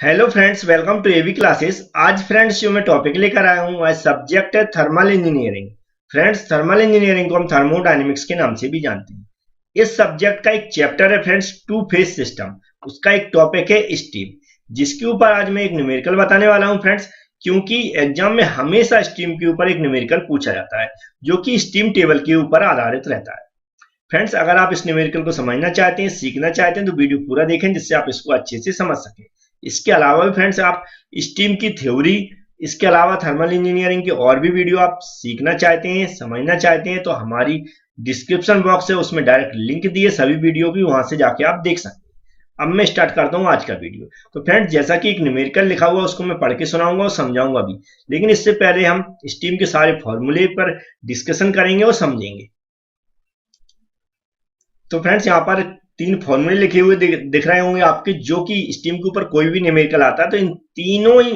Hello friends, welcome to AV classes. आज friends जो मैं टॉपिक लेकर आया हूँ, आज सब्जेक्ट है thermal engineering. Friends, thermal engineering को हम थर्मोडायनेमिक्स के नाम से भी जानते हैं। इस सब्जेक्ट का एक चैप्टर है फ्रेंड्स, टू फेज सिस्टम। उसका एक टॉपिक है स्टीम, जिसके ऊपर आज मैं एक न्यूमेरिकल बताने वाला हूँ फ्रेंड्स। क्योंकि एग्जाम में हमेशा स्टीम के ऊपर एक न्यूमेरिकल पूछा जाता है, जो कि स्टीम टेबल के ऊपर आधारित रहता है। फ्रेंड्स, अगर आप इस न्यूमेरिकल को समझना चाहते हैं, सीखना चाहते हैं, तो वीडियो पूरा देखें, जिससे आप इसको अच्छे से समझ सकें। इसके अलावा भी फ्रेंड्स, आप स्टीम की थ्योरी, इसके अलावा थर्मल इंजीनियरिंग की और भी वीडियो आप सीखना चाहते हैं, समझना चाहते हैं, तो हमारी डिस्क्रिप्शन बॉक्स है, उसमें डायरेक्ट लिंक दिए सभी वीडियो की, वहां से जाके आप देख सकते हैं। अब मैं स्टार्ट करता हूँ आज का वीडियो। तो फ्रेंड्स, जैसा कि एक न्यूमेरिकल लिखा हुआ है, उसको मैं पढ़ के सुनाऊंगा और समझाऊंगा भी। लेकिन इससे पहले हम स्टीम के सारे फॉर्मूले पर डिस्कशन करेंगे और समझेंगे। तो फ्रेंड्स, यहाँ पर तीन फॉर्मूले लिखे हुए दिख रहे होंगे आपके, जो कि स्टीम के ऊपर कोई भी न्यूमेरिकल आता है तो इन तीनों ही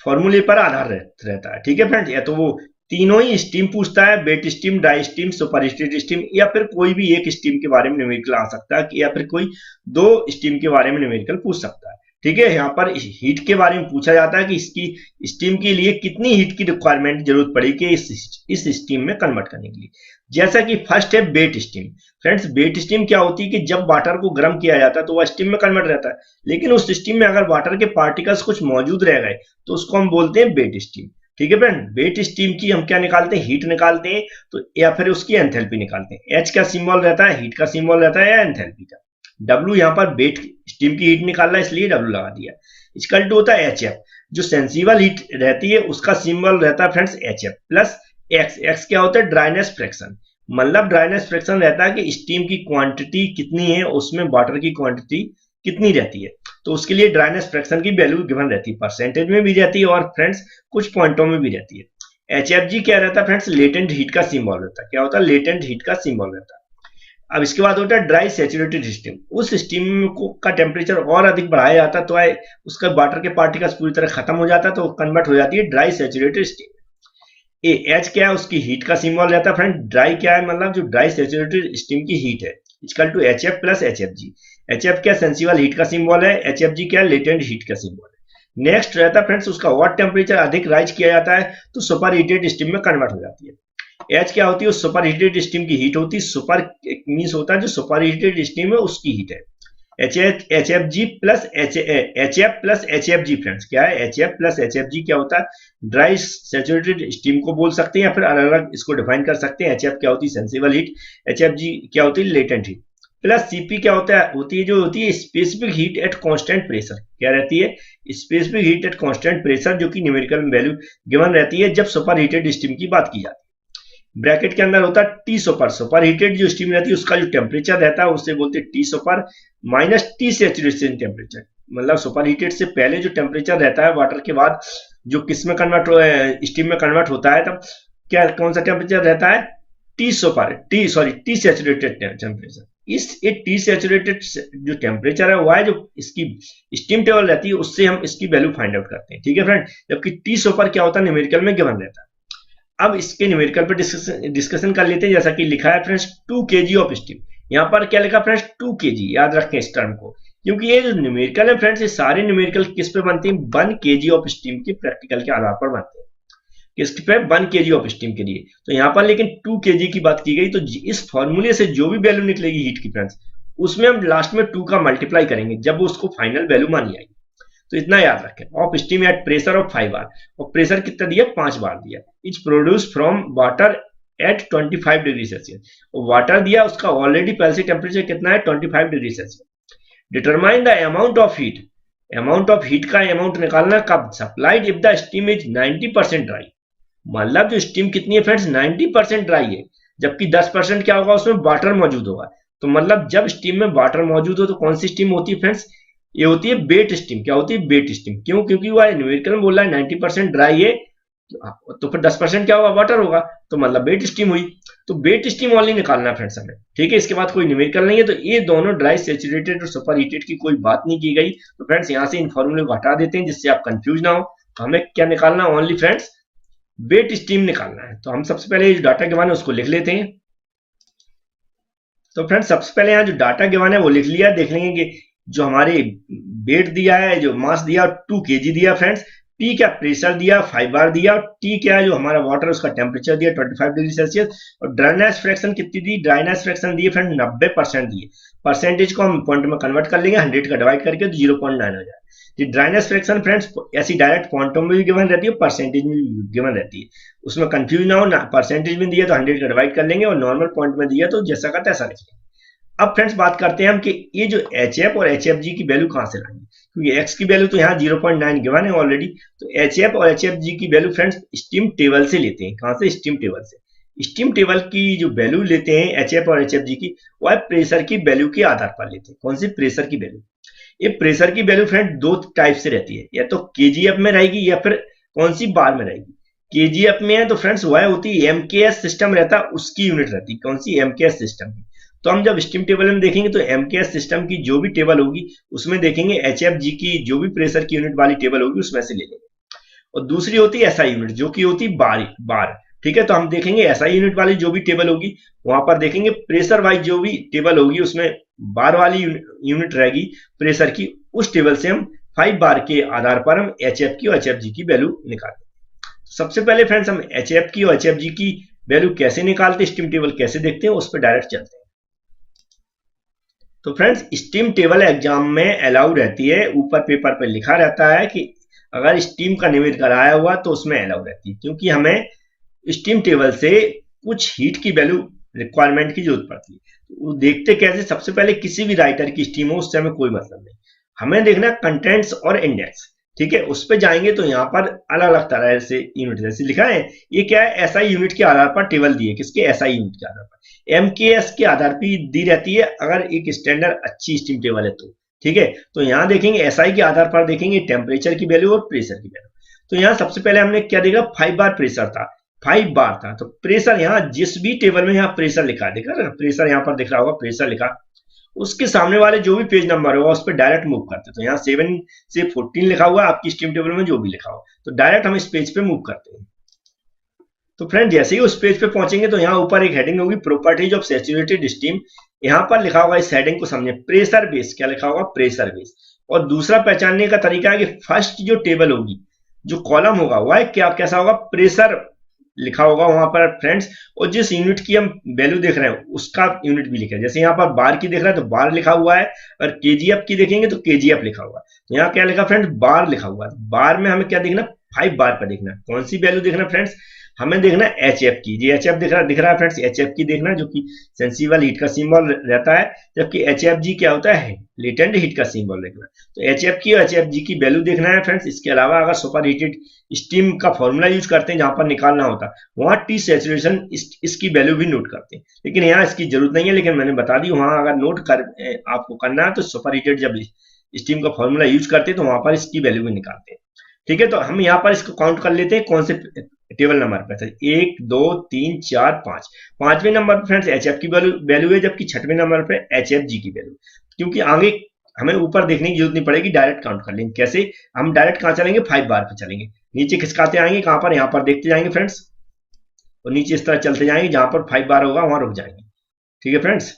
फॉर्मूले पर आधार रहता है। ठीक है फ्रेंड्स, या तो वो तीनों ही स्टीम पूछता है, wet steam, dry steam, super heated steam, या फिर कोई भी एक स्टीम के बारे में न्यूमेरिकल आ सकता है, या फिर कोई दो स्टीम के बारे में न्यूमेरिकल पूछ सकता है। ठीक है, यहाँ पर हीट के बारे में पूछा जाता है कि इसकी स्टीम के लिए कितनी हीट की रिक्वायरमेंट जरूरत पड़ेगी इस स्टीम में कन्वर्ट करने के लिए। जैसा कि फर्स्ट है wet steam. Friends, wet steam क्या होती है कि जब वाटर को गर्म किया जाता है तो वह स्टीम में कन्वर्ट रहता है, लेकिन उस स्टीम में अगर वाटर के पार्टिकल्स कुछ मौजूद रह गए तो उसको हम बोलते हैं वेट स्टीम। ठीक है फ्रेंड, वेट स्टीम की हम क्या निकालते हैं, हीट निकालते हैं, तो या फिर उसकी एंथैल्पी निकालते हैं। एच का सिंबल रहता है, हीट का सिंबल रहता है, या एंथैल्पी का। डब्ल्यू यहाँ पर वेट स्टीम की हीट निकाल रहा है, इसलिए डब्ल्यू लगा दिया। इक्वल टू होता है एच एफ। जो सेंसिबल हीट रहती है उसका सिंबल रहता है friends H f plus x. X क्या होता है, ड्राइनेस फ्रैक्शन। मतलब ड्राइनेस फ्रैक्शन रहता है कि स्टीम की क्वांटिटी कितनी है, उसमें वाटर की क्वांटिटी कितनी रहती है। तो उसके लिए ड्राइनेस फ्रैक्शन की वैल्यू गिवन रहती है, परसेंटेज में भी रहती है और फ्रेंड्स कुछ पॉइंटों में भी रहती है। एच एफ जी क्या रहता है फ्रेंड्स, लेटेंट हीट का सिंबल रहता है। क्या होता है, लेटेंट हीट का सिंबल रहता है। अब इसके बाद होता है ड्राई सैचुरेटेड स्टीम। उस स्टीम को का टेम्परेचर और अधिक बढ़ाया जाता है तो उसका वाटर के पार्टिकल्स पूरी तरह खत्म हो जाता है, तो कन्वर्ट हो जाती है dry saturated steam. A H क्या है, उसकी हीट का सिंबल रहता है फ्रेंड। ड्राई क्या है, मतलब जो ड्राई सैचुरेटेड स्टीम की हीट है, equal to h f plus h f g. H f क्या सेंसिबल हीट का सिंबल है, एच एफ जी क्या लेटेंट हीट का सिंबल है। नेक्स्ट रहता है फ्रेंड्स, उसका और टेम्परेचर अधिक राइज किया जाता है तो सुपर हीटेड स्टीम में कन्वर्ट हो जाती है। एच क्या होती है, सुपर हीटेड स्टीम की हीट होती है। सुपर मीन्स होता है जो सुपर हीटेड स्टीम है उसकी हीट है। एच एफ जी plus h f plus h f जी। फ्रेंड्स, क्या है h f plus h f g, क्या होता है ड्राई सैचुरेटेड स्टीम को बोल सकते हैं, या फिर अलग अलग इसको डिफाइन कर सकते हैं। एच एफ क्या होती है, sensible heat. H f g क्या होती है, लेटेंट हीट। प्लस सीपी क्या होती है जो होती है specific heat at constant pressure. क्या रहती है, specific heat at constant pressure, जो कि न्यूमेरिकल वैल्यू गिवन रहती है जब सुपर हीटेड स्टीम की बात की जाती है। ब्रैकेट के अंदर होता है टी सुपर। सुपर हीटेड जो स्टीम रहती है उसका जो टेम्परेचर रहता है उसे बोलते हैं T super minus T saturation temperature. मतलब सुपर हीटेड से पहले जो टेम्परेचर रहता है वाटर के बाद जो किस में कन्वर्ट स्टीम में कन्वर्ट होता है, तब क्या कौन सा टेम्परेचर रहता है, टी सैचुरेटेड टेम्परेचर। इस टी सैचुरेटेड जो टेम्परेचर है वो है जो इसकी स्टीम टेबल रहती है, उससे हम इसकी वैल्यू फाइंड आउट करते हैं। ठीक है फ्रेंड, जबकि टी सुपर क्या होता है, न्यूमेरिकल में गिवन रहता है। अब इसके न्यूमेरिकल पर डिस्कशन कर लेते हैं। जैसा कि लिखा है फ्रेंड्स 2 kg ऑफ स्टीम। यहाँ पर क्या लिखा फ्रेंड्स, 2 kg। याद रखें इस टर्म को, क्योंकि ये जो न्यूमेरिकल है फ्रेंड्स, ये सारे न्यूमेरिकल किस पे बनते हैं, 1 kg ऑफ स्टीम के प्रैक्टिकल के आधार पर बनते हैं। किस पे, 1 kg ऑफ स्टीम के लिए। तो यहाँ पर लेकिन 2 kg की बात की गई, तो इस फॉर्मूले से जो भी वैल्यू निकलेगी हीट की फ्रेंड्स, उसमें हम लास्ट में 2 का मल्टीप्लाई करेंगे जब उसको फाइनल वैल्यू मानी आएगी। तो इतना याद रखें। Of steam at pressure of 5 बार, और प्रेशर कितना दिया, 5 बार दिया। Is produce from water at 25 degree Celsius. Water दिया, उसका ऑलरेडी पहले से टेम्परेचर कितना है, 25 degree Celsius. Determine the amount of heat. Amount of heat का अमाउंट निकालना कब, supplied if the steam is 90% dry. मतलब जो स्टीम कितनी है फ्रेंड्स, 90% ड्राई है, जबकि 10% क्या होगा, उसमें वाटर मौजूद होगा। तो मतलब जब स्टीम में वाटर मौजूद हो तो कौन सी स्टीम होती है फ्रेंड्स, ये होती है वेट स्टीम। क्या होती है, वेट स्टीम। क्यों, क्योंकि वह न्यूमेरिकल में बोल रहा है 90% ड्राई है, तो फिर 10% क्या होगा, वाटर होगा, तो मतलब वेट स्टीम हुई। तो वेट स्टीम ओनली निकालना है फ्रेंड्स हमें। ठीक है, इसके बाद कोई न्यूमेरिकल नहीं है। तो ये दोनों ड्राई सैचुरेटेड और सुपर हीटेड की कोई बात नहीं की गई। तो फ्रेंड्स यहाँ से इन फॉर्मूले को हटा देते हैं जिससे आप कंफ्यूज ना हो। तो हमें क्या निकालना, ओनली फ्रेंड्स वेट स्टीम निकालना है। तो हम सबसे पहले जो डाटा गिवन है उसको लिख लेते हैं। तो फ्रेंड्स सबसे पहले यहाँ जो डाटा गिवन है वो लिख लिया। देख लेंगे कि जो हमारे वेट दिया है, जो मास दिया 2 kg दिया फ्रेंड्स। P क्या प्रेशर दिया 5 बार दिया, और T क्या है जो हमारा वाटर उसका टेम्परेचर दिया 25 डिग्री सेल्सियस, और ड्राइनेस फ्रैक्शन कितनी दी, ड्राइनेस फ्रैक्शन दी फ्रेंड 90% दिए। परसेंटेज को हम पॉइंट में कन्वर्ट कर लेंगे, 100 का डिवाइड करके तो 0.9 हो जाए। ये ड्राइनेस फ्रैक्शन फ्रेंड्स ऐसी डायरेक्ट क्वांटम में भी गिवन रहती है, परसेंटेज में भी गिवन रहती है, उसमें कंफ्यूज ना हो ना। परसेंटेज में दिया तो 100 का डिवाइड कर लेंगे, और नॉर्मल पॉइंट में दिया तो जैसा का तैसा लिख लेंगे। अब फ्रेंड्स बात करते हैं हम कि ये जो HF और HFG की वैल्यू कहां से लाएंगे, क्योंकि x की वैल्यू तो यहाँ 0.9 गिवन है ऑलरेडी। तो HF और HFG की वैल्यू फ्रेंड्स स्टीम टेबल से लेते हैं। कहां से, स्टीम टेबल से। स्टीम टेबल की जो वैल्यू लेते हैं HF और HFG की, वह प्रेशर की वैल्यू के आधार पर लेते हैं। कौन सी, प्रेशर की वैल्यू। ये प्रेशर की वैल्यू फ्रेंड दो टाइप से रहती है, या तो kgf में रहेगी या फिर कौन सी बार में रहेगी। kgf में है तो फ्रेंड्स वह होती है MKS सिस्टम रहता है, उसकी यूनिट रहती है। कौन सी, MKS सिस्टम की। तो हम जब स्टीम टेबल में देखेंगे तो MKS सिस्टम की जो भी टेबल होगी उसमें देखेंगे HFG की जो भी प्रेशर की यूनिट वाली टेबल होगी उसमें से ले लेंगे। और दूसरी होती है SI यूनिट, जो कि होती है बार। ठीक है, तो हम देखेंगे SI यूनिट वाली जो भी टेबल होगी वहां पर देखेंगे प्रेशर वाइज जो भी टेबल होगी उसमें बार वाली यूनिट रहेगी प्रेशर की, उस टेबल से हम 5 बार के आधार पर हम HF की और HFG की वैल्यू निकालते हैं। सबसे पहले फ्रेंड्स हम HF की और HFG की वैल्यू कैसे निकालते हैं, स्टीम टेबल कैसे देखते हैं, उस पर डायरेक्ट चलते हैं। तो फ्रेंड्स स्टीम टेबल एग्जाम में अलाउ रहती है, ऊपर पेपर पर लिखा रहता है कि अगर स्टीम का न्यूमेरिकल आया हुआ तो उसमें अलाउ रहती है, क्योंकि हमें स्टीम टेबल से कुछ हीट की वैल्यू रिक्वायरमेंट की जरूरत पड़ती है। तो वो देखते कैसे, सबसे पहले किसी भी राइटर की स्टीम हो उससे हमें कोई मतलब नहीं, हमें देखना कंटेंट्स और इंडेक्स। ठीक है, उस पर जाएंगे तो यहाँ पर अलग अलग तरह से यूनिट जैसे लिखा है, ये क्या है, SI यूनिट के आधार पर टेबल दी है। किसके, SI यूनिट के आधार पर। MKS के आधार पर दी रहती है अगर एक स्टैंडर्ड अच्छी स्टीम टेबल है तो। ठीक है, तो यहाँ देखेंगे SI के आधार पर देखेंगे टेम्परेचर की वैल्यू और प्रेशर की वैल्यू। तो यहाँ सबसे पहले हमने क्या देखा, 5 बार प्रेशर था, 5 बार था। तो प्रेशर यहाँ जिस भी टेबल में यहाँ प्रेशर लिखा है, देखा प्रेशर यहाँ पर दिख रहा होगा, प्रेशर लिखा, उसके सामने वाले जो भी पेज नंबर होगा उस पर डायरेक्ट मूव करते हैं। तो यहाँ 7 से 14 लिखा हुआ है आपकी स्टीम टेबल में जो भी लिखा हो, तो डायरेक्ट हम इस पेज पे मूव करते हैं। तो फ्रेंड जैसे ही उस पेज पे पहुंचेंगे तो यहाँ ऊपर एक हेडिंग होगी, प्रॉपर्टीज ऑफ सैचुरेटेड स्टीम। यहाँ पर लिखा होगा, इस हेडिंग को समझे, प्रेशर बेस। क्या लिखा होगा, प्रेशर बेस। और दूसरा पहचानने का तरीका है कि फर्स्ट जो टेबल होगी, जो कॉलम होगा वह क्या कैसा होगा, प्रेशर लिखा होगा वहां पर फ्रेंड्स, और जिस यूनिट की हम वैल्यू देख रहे हैं उसका यूनिट भी लिखा है। जैसे यहाँ पर बार की देख रहे हैं तो बार लिखा हुआ है, और KGF की देखेंगे तो KGF लिखा हुआ है। तो यहाँ क्या लिखा फ्रेंड्स, बार लिखा हुआ है। बार में हमें क्या देखना, 5 बार पर देखना। कौन सी वैल्यू देखना फ्रेंड्स, हमें देखना HF की। ये HF दिख रहा है फ्रेंड्स, HF की देखना, जो कि सेंसिबल हीट का सिंबल रहता है, जबकि HFG क्या होता है, लेटेंट हीट का सिंबल देखना। तो HF की और HFG की वैल्यू देखना है फ्रेंड्स। इसके अलावा अगर सुपर हीटेड स्टीम का फॉर्मूला यूज करते हैं जहां पर निकालना होता है, वहां T सैचुरेशन इसकी वैल्यू भी नोट करते हैं, लेकिन यहाँ इसकी जरूरत नहीं है, लेकिन मैंने बता दी वहां अगर नोट कर आपको करना है तो सुपर हीटेड जब स्टीम का फॉर्मूला यूज करते हैं तो वहां पर इसकी वैल्यू भी निकालते हैं। ठीक है, तो हम यहाँ पर इसको काउंट कर लेते हैं कौन से टेबल नंबर पर, 1 2 3 4 5। 5वें नंबर पर फ्रेंड्स HF की वैल्यू है, जबकि 6वें नंबर पर HFG की वैल्यू। क्योंकि आगे हमें ऊपर देखने की जरूरत नहीं पड़ेगी, डायरेक्ट काउंट कर लेंगे। कैसे, हम डायरेक्ट कहां चलेंगे, 5 बार पर चलेंगे। नीचे खिसकाते आएंगे, कहां पर, यहाँ पर देखते जाएंगे फ्रेंड्स, और नीचे इस तरह चलते जाएंगे, जहां पर 5 बार होगा वहां रुक जाएंगे। ठीक है फ्रेंड्स,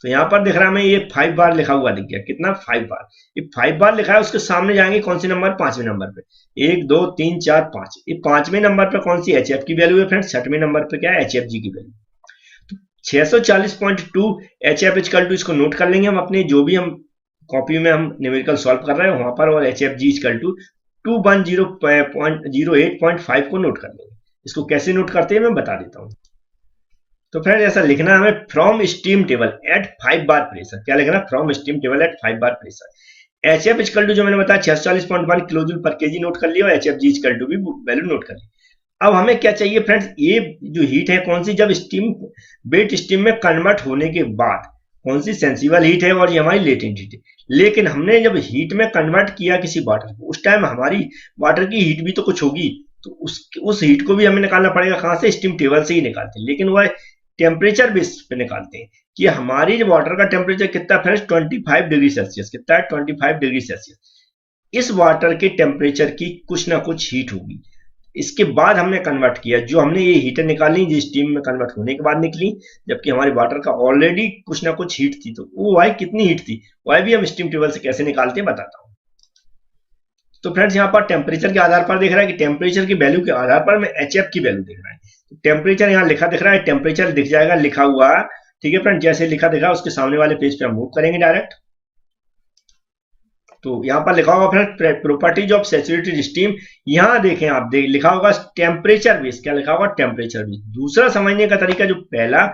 तो यहाँ पर दिख रहा है हमें ये 5 बार लिखा हुआ दिख गया। कितना, 5 बार। ये 5 बार लिखा है, उसके सामने जाएंगे कौन सी नंबर, 5वें नंबर पे, 1 2 3 4 5। ये 5वें नंबर पे कौन सी, HF की वैल्यू है फ्रेंड्स। 6वें नंबर पे क्या है, HFG की वैल्यू। तो 640.2 HF इक्वल टू, इसको नोट कर लेंगे हम अपने जो भी हम कॉपी में हम न्यूमेरिकल सॉल्व कर रहे हैं वहां पर, और HFG इक्वल टू 210.08.5 को नोट कर लेंगे। इसको कैसे नोट करते हैं मैं बता देता हूं। तो फ्रेंड ऐसा लिखना है हमें, from steam table at 5 bar pressure. क्या लिखना, from steam table at 5 bar pressure. HF equal to जो मैंने बताया 640.1 किलोजूल पर केजी नोट कर लिया, और HFG इक्वल टू भी वैल्यू नोट कर ली। अब हमें क्या चाहिए फ्रेंड्स, ये जो हीट है कौन सी, जब स्टीम वेट स्टीम में कन्वर्ट होने के बाद कौन सी, सेंसिबल हीट है, और ये हमारी लेटेंट हीट है। लेकिन हमने जब हीट में कन्वर्ट किया किसी वाटर को, उस टाइम हमारी वाटर की हीट भी तो कुछ होगी, तो उस हीट को भी हमें निकालना पड़ेगा। कहां से, स्टीम टेबल से ही निकालते हैं, लेकिन वह टेम्परेचर बेस पे निकालते हैं कि हमारी जो वाटर का टेम्परेचर कितना फ्रेंड्स, 25 डिग्री सेल्सियस। कितना है, 25 डिग्री सेल्सियस। इस वाटर के टेम्परेचर की कुछ ना कुछ हीट होगी। इसके बाद हमने कन्वर्ट किया, जो हमने ये हीटर निकाली जो स्टीम में कन्वर्ट होने के बाद निकली, जबकि हमारे वाटर का ऑलरेडी कुछ ना कुछ हीट थी, तो वो वाई कितनी हीट थी वाई भी हम स्टीम टेबल से कैसे निकालते हैं बताता हूं। तो फ्रेंड्स यहाँ पर टेम्परेचर के आधार पर देख रहा है कि टेम्परेचर की वैल्यू के आधार पर मैं HF की वैल्यू देख रहा है। तो टेम्परेचर यहाँ लिखा दिख रहा है, टेम्परेचर दिख जाएगा लिखा हुआ, ठीक है फ्रेंड। जैसे लिखा दिखा उसके सामने वाले पेज पे हम मूव करेंगे डायरेक्ट, तो यहाँ पर लिखा होगा friend properties of saturated steam. यहाँ देखें आप लिखा होगा टेम्परेचर बेस, क्या लिखा होगा टेम्परेचर बेस। दूसरा समझने का तरीका, जो पहला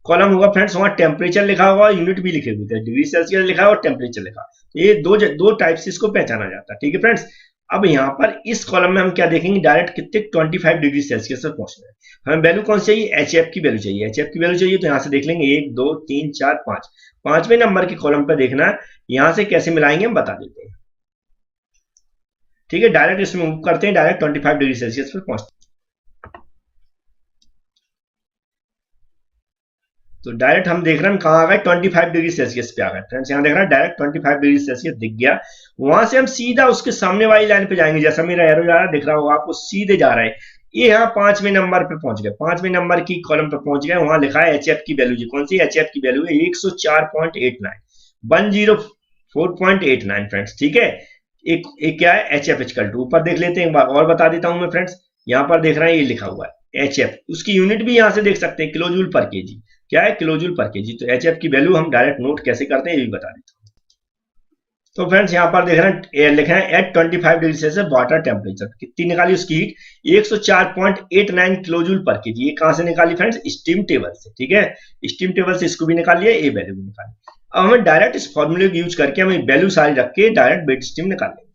कॉलम होगा फ्रेंड्स वहां टेम्परेचर लिखा होगा, यूनिट भी लिखे हुए थे, डिग्री सेल्सियस लिखा है और टेम्परेचर लिखा। तो ये दो टाइप से इसको पहचाना जाता है, ठीक है फ्रेंड्स। अब यहाँ पर इस कॉलम में हम क्या देखेंगे, डायरेक्ट कितने 25 डिग्री सेल्सियस तक पहुंचना है। हमें वैल्यू कौन सी चाहिए, HF की वैल्यू चाहिए। HF की वैल्यू चाहिए तो यहाँ से देख लेंगे 1 2 3 4 5, पांचवें नंबर की कॉलम पर देखना है। यहाँ से कैसे मिलाएंगे हम बता देते हैं, ठीक है। डायरेक्ट इसमें मूव करते हैं, डायरेक्ट 25 डिग्री सेल्सियस पर पहुंचते हैं। तो डायरेक्ट हम देख रहे हैं कहां आ गए, 25 डिग्री सेल्सियस पे आ गए फ्रेंड्स। यहाँ देख रहे हैं डायरेक्ट 25 डिग्री सेल्सियस दिख गया। वहां से हम सीधा उसके सामने वाली लाइन पे जाएंगे, जैसा मेरा एरो जा रहा है दिख रहा होगा आपको, सीधे जा रहा है। ये यहाँ 5वें नंबर पे पहुंच गए, 5वें नंबर की कॉलम पे पहुंच गए। वहां लिखा है HF की वैल्यू, जी कौन सी HF की वैल्यू है 104.89, 104.89 फ्रेंड्स, ठीक है। एक क्या है HF इक्वल टू, ऊपर देख लेते हैं एक बार और बता देता हूं मैं फ्रेंड्स। यहाँ पर देख रहे हैं ये लिखा हुआ है HF, उसकी यूनिट भी यहाँ से देख सकते हैं, किलो जूल पर केजी। क्या है, किलो जूल पर केजी। तो HF की वैल्यू हम डायरेक्ट नोट कैसे करते हैं ये भी बता देता हूं। तो फ्रेंड्स यहाँ पर देख रहे हैं लिखा है at 25 degree Celsius water temperature, कितनी निकाली उसकी heat 104.89 kilojoule per KG. ये कहां से निकाली फ्रेंड्स, स्टीम टेबल से, ठीक है। स्टीम टेबल से इसको भी निकाल लिया, ये वैल्यू भी निकाली। अब हमें डायरेक्ट इस फॉर्मूले को यूज करके हमें वैल्यू सारी रख के डायरेक्ट बेड स्टीम निकाल लेंगे।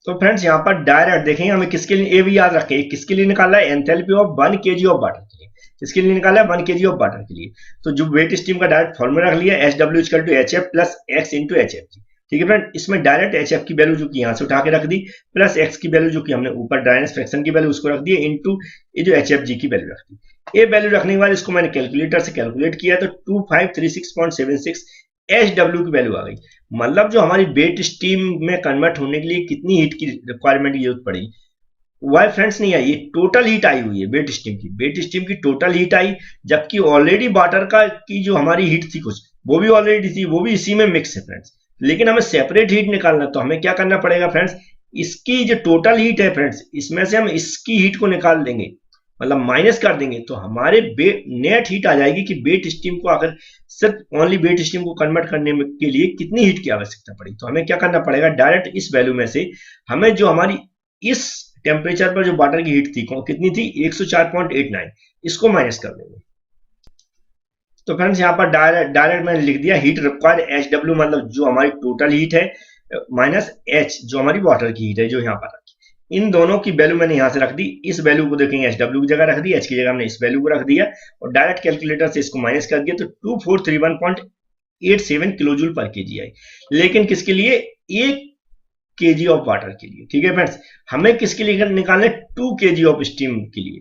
तो फ्रेंड्स यहाँ पर डायरेक्ट देखेंगे हमें किसके लिए, ये भी याद रखें किसके लिए निकाला है, enthalpy of 1 kg of water के लिए। किसके लिए निकाला है, 1 kg ऑफ वाटर के लिए। तो जो वेट स्टीम का डायरेक्ट फॉर्मूला रख लिया, SW equal to HF plus X into HF, ठीक है फ्रेंड। इसमें डायरेक्ट HF की वैल्यू जो कि यहाँ से उठा के रख दी, प्लस X की वैल्यू जो कि हमने ऊपर ड्राइनेस फ्रैक्शन की वैल्यू उसको रख दी, इंटू ये जो HFG की वैल्यू रख दी। ये वैल्यू रखने के बाद इसको मैंने कैलकुलेटर से कैलकुलेट किया तो 2536.76 SW की वैल्यू आ गई। मतलब जो हमारी वेट स्टीम में कन्वर्ट होने के लिए कितनी हीट की रिक्वायरमेंट की जरूरत पड़ी, वाई फ्रेंड्स नहीं आई, ये टोटल हीट आई हुई है वेट स्टीम की। वेट स्टीम की टोटल हीट आई, जबकि ऑलरेडी वाटर का की जो हमारी हीट थी कुछ, वो भी ऑलरेडी थी, वो भी इसी में मिक्स है फ्रेंड्स। लेकिन हमें सेपरेट हीट निकालना, तो हमें क्या करना पड़ेगा फ्रेंड्स, इसकी जो टोटल हीट है फ्रेंड्स, इसमें से हम इसकी हीट को निकाल देंगे, मतलब माइनस कर देंगे, तो हमारे नेट हीट आ जाएगी कि वेट स्टीम को अगर सिर्फ ओनली वेट स्टीम को कन्वर्ट करने के लिए कितनी हीट की आवश्यकता पड़ी। तो हमें क्या करना पड़ेगा, डायरेक्ट इस वैल्यू में से हमें जो हमारी इस टेम्परेचर पर जो वाटर की हीट थी कितनी थी 104.89, इसको माइनस कर देंगे। तो फ्रेंड्स यहाँ पर डायरेक्ट मैंने लिख दिया हीट रिक्वायर्ड HW, मतलब जो हमारी टोटल हीट है, माइनस H जो हमारी वाटर की हीट है जो यहाँ पर रखी। इन दोनों की वैल्यू मैंने यहाँ से रख दी, इस वैल्यू को देखेंगे HW की जगह रख दी, H की जगह हमने इस वैल्यू को रख दिया और डायरेक्ट कैलकुलेटर से इसको माइनस कर दिया, तो 2431.87 kilo joule per KG I. लेकिन किसके लिए, 1 kg ऑफ वाटर के लिए, ठीक है फ्रेंड्स। हमें किसके लिए निकालना है, 2 kg ऑफ स्टीम के लिए।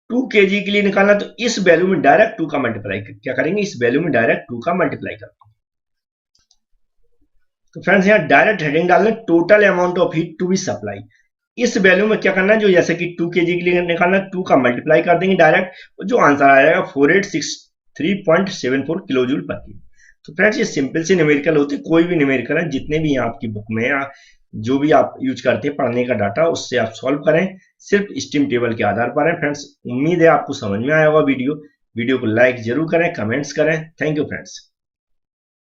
2 kg के लिए निकालना, तो इस वैल्यू में डायरेक्ट 2 का मल्टीप्लाई क्या करेंगे, इस वैल्यू में डायरेक्ट 2 का मल्टीप्लाई करते हैं। तो फ्रेंड्स यहाँ डायरेक्ट हेडिंग डालना, total amount of heat to be supply. इस वैल्यू में क्या करना है, जो जैसे कि 2 kg के लिए निकालना, 2 का मल्टीप्लाई कर देंगे डायरेक्ट, जो आंसर आएगा 4863.74 किलो जूल पर केजी। तो फ्रेंड्स ये सिंपल से न्यूमेरिकल होते, कोई भी न्यूमेरिकल है जितने भी आपकी बुक में या जो भी आप यूज करते हैं पढ़ने का डाटा, उससे आप सॉल्व करें, सिर्फ स्टीम टेबल के आधार पर है फ्रेंड्स। उम्मीद है आपको समझ में आया होगा वीडियो को लाइक जरूर करें, कमेंट्स करें। Thank you friends.